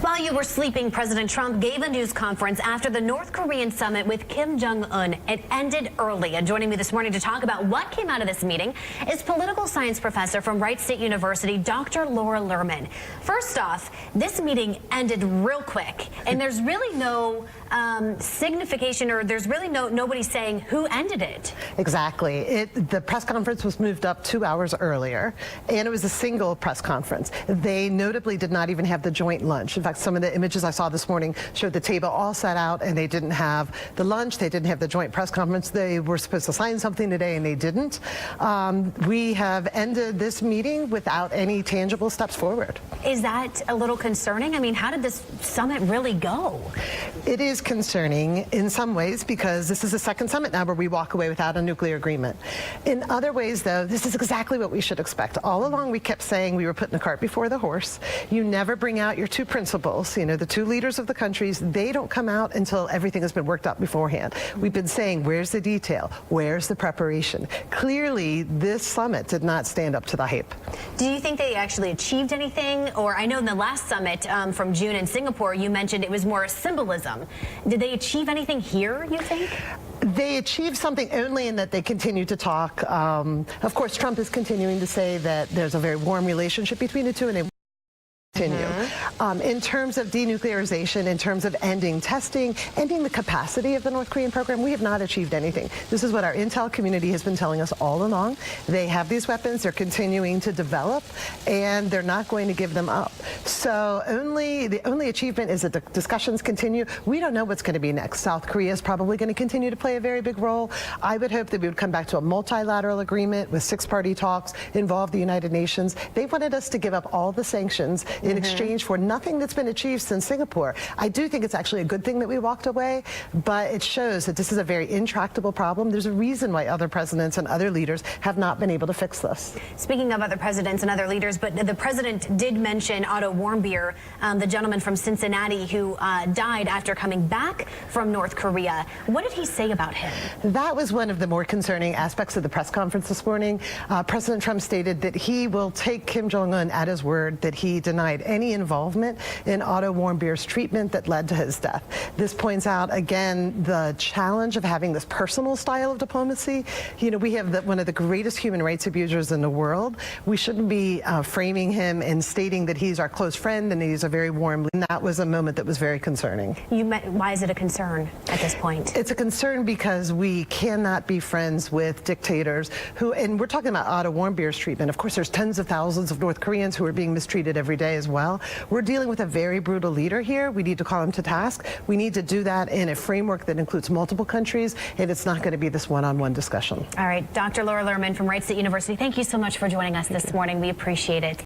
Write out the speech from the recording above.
While you were sleeping, President Trump gave a news conference after the North Korean summit with Kim Jong-un. It ended early. And joining me this morning to talk about what came out of this meeting is political science professor from Wright State University, Dr. Laura Lerman. First off, this meeting ended real quick, and there's really no signification, or there's really nobody saying who ended it. Exactly. The press conference was moved up 2 hours earlier, and it was a single press conference. They notably did not even have the joint lunch. In fact, some of the images I saw this morning showed the table all set out, and they didn't have the lunch. They didn't have the joint press conference. They were supposed to sign something today, and they didn't. We have ended this meeting without any tangible steps forward. Is that a little concerning? I mean, how did this summit really go? It is concerning in some ways because this is the second summit now where we walk away without a nuclear agreement. In other ways, though, this is exactly what we should expect. All along, we kept saying we were putting the cart before the horse. You never bring out your two principals, you know, the two leaders of the countries. They don't come out until everything has been worked out beforehand. We've been saying, where's the detail? Where's the preparation? Clearly, this summit did not stand up to the hype. Do you think they actually achieved anything? Or I know in the last summit from June in Singapore, you mentioned it was more a symbolism. Did they achieve anything here, you think? They achieved something only in that they continue to talk. Of course, Trump is continuing to say that there's a very warm relationship between the two, and they continue. In terms of denuclearization, in terms of ending testing, ending the capacity of the North Korean program, we have not achieved anything. This is what our intel community has been telling us all along. They have these weapons, they're continuing to develop, and they're not going to give them up. So the only achievement is that the discussions continue. We don't know what's going to be next. South Korea is probably going to continue to play a very big role. I would hope that we would come back to a multilateral agreement with six-party talks, involve the United Nations. They wanted us to give up all the sanctions in exchange for nothing that's been achieved since Singapore. I do think it's actually a good thing that we walked away, but it shows that this is a very intractable problem. There's a reason why other presidents and other leaders have not been able to fix this. Speaking of other presidents and other leaders, but the president did mention Otto Warmbier, the gentleman from Cincinnati who died after coming back from North Korea. What did he say about him? That was one of the more concerning aspects of the press conference this morning. President Trump stated that he will take Kim Jong-un at his word that he denied any involvement in Otto Warmbier's treatment that led to his death. This points out, again, the challenge of having this personal style of diplomacy. You know, we have one of the greatest human rights abusers in the world. We shouldn't be framing him and stating that he's our close friend and he's a very warm leader. That was a moment that was very concerning. Why is it a concern at this point? It's a concern because we cannot be friends with dictators who, and we're talking about Otto Warmbier's treatment. Of course, there's tens of thousands of North Koreans who are being mistreated every day as well. We're dealing with a very brutal leader here. We need to call him to task. We need to do that in a framework that includes multiple countries, and it's not going to be this one-on-one discussion. All right, Dr. Laura Lerman from Wright State University, thank you so much for joining us this morning. We appreciate it.